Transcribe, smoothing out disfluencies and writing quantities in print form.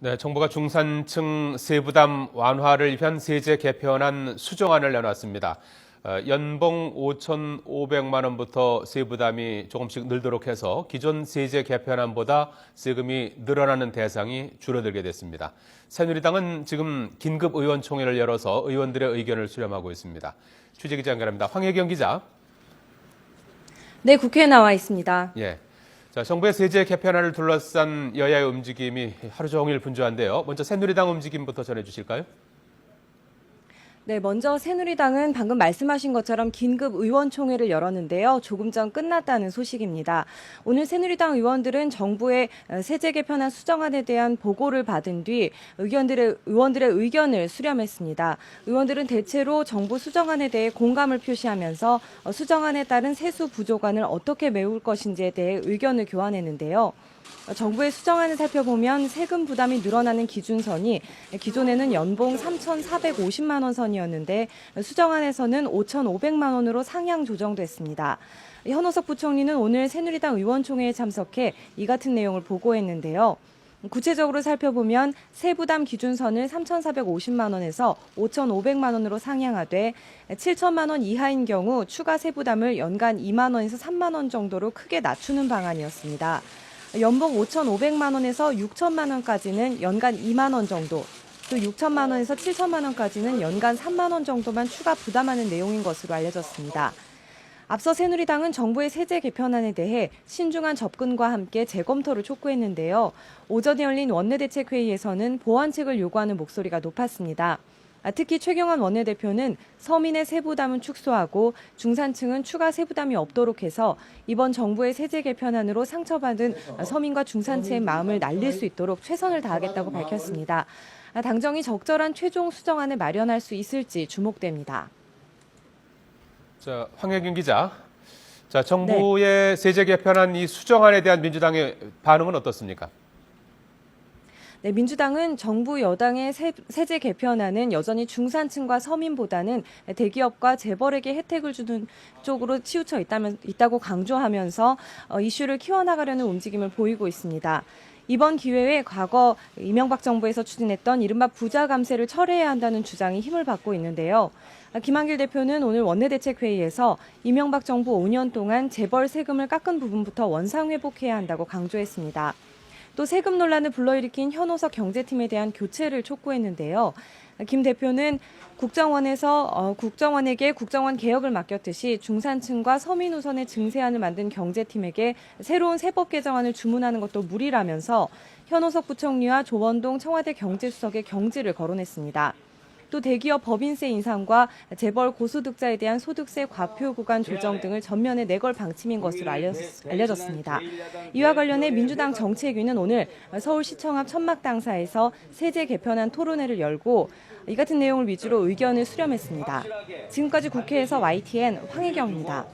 네, 정부가 중산층 세부담 완화를 위한 세제 개편안 수정안을 내놨습니다. 연봉 5,500만 원부터 세부담이 조금씩 늘도록 해서 기존 세제 개편안보다 세금이 늘어나는 대상이 줄어들게 됐습니다. 새누리당은 지금 긴급 의원총회를 열어서 의원들의 의견을 수렴하고 있습니다. 취재기자 연결합니다. 황혜경 기자. 네, 국회에 나와 있습니다. 예. 자, 정부의 세제 개편안을 둘러싼 여야의 움직임이 하루 종일 분주한데요. 먼저 새누리당 움직임부터 전해주실까요? 네, 먼저 새누리당은 방금 말씀하신 것처럼 긴급 의원총회를 열었는데요. 조금 전 끝났다는 소식입니다. 오늘 새누리당 의원들은 정부의 세제 개편안 수정안에 대한 보고를 받은 뒤 의원들의 의견을 수렴했습니다. 의원들은 대체로 정부 수정안에 대해 공감을 표시하면서 수정안에 따른 세수 부족안을 어떻게 메울 것인지에 대해 의견을 교환했는데요. 정부의 수정안을 살펴보면 세금 부담이 늘어나는 기준선이 기존에는 연봉 3,450만 원 선이었는데 수정안에서는 5,500만 원으로 상향 조정됐습니다. 현호석 부총리는 오늘 새누리당 의원총회에 참석해 이 같은 내용을 보고했는데요. 구체적으로 살펴보면 세부담 기준선을 3,450만 원에서 5,500만 원으로 상향하되 7천만 원 이하인 경우 추가 세부담을 연간 2만 원에서 3만 원 정도로 크게 낮추는 방안이었습니다. 연봉 5,500만 원에서 6천만 원까지는 연간 2만 원 정도, 또 6천만 원에서 7천만 원까지는 연간 3만 원 정도만 추가 부담하는 내용인 것으로 알려졌습니다. 앞서 새누리당은 정부의 세제 개편안에 대해 신중한 접근과 함께 재검토를 촉구했는데요. 오전에 열린 원내대책회의에서는 보완책을 요구하는 목소리가 높았습니다. 특히 최경환 원내대표는 서민의 세부담은 축소하고 중산층은 추가 세부담이 없도록 해서 이번 정부의 세제 개편안으로 상처받은 서민과 중산층의 마음을 날릴 수 있도록 최선을 다하겠다고 밝혔습니다. 당정이 적절한 최종 수정안을 마련할 수 있을지 주목됩니다. 자, 황혜경 기자. 자, 정부의 세제 개편안 이 수정안에 대한 민주당의 반응은 어떻습니까? 네, 민주당은 정부 여당의 세제 개편안은 여전히 중산층과 서민보다는 대기업과 재벌에게 혜택을 주는 쪽으로 치우쳐 있다고 강조하면서 이슈를 키워나가려는 움직임을 보이고 있습니다. 이번 기회에 과거 이명박 정부에서 추진했던 이른바 부자 감세를 철회해야 한다는 주장이 힘을 받고 있는데요. 김한길 대표는 오늘 원내대책회의에서 이명박 정부 5년 동안 재벌 세금을 깎은 부분부터 원상회복해야 한다고 강조했습니다. 또 세금 논란을 불러일으킨 현호석 경제팀에 대한 교체를 촉구했는데요. 김 대표는 국정원에게 국정원 개혁을 맡겼듯이 중산층과 서민 우선의 증세안을 만든 경제팀에게 새로운 세법 개정안을 주문하는 것도 무리라면서 현호석 부총리와 조원동 청와대 경제수석의 경질을 거론했습니다. 또 대기업 법인세 인상과 재벌 고소득자에 대한 소득세 과표 구간 조정 등을 전면에 내걸 방침인 것으로 알려졌습니다. 이와 관련해 민주당 정책위는 오늘 서울시청 앞 천막당사에서 세제 개편안 토론회를 열고 이 같은 내용을 위주로 의견을 수렴했습니다. 지금까지 국회에서 YTN 황혜경입니다.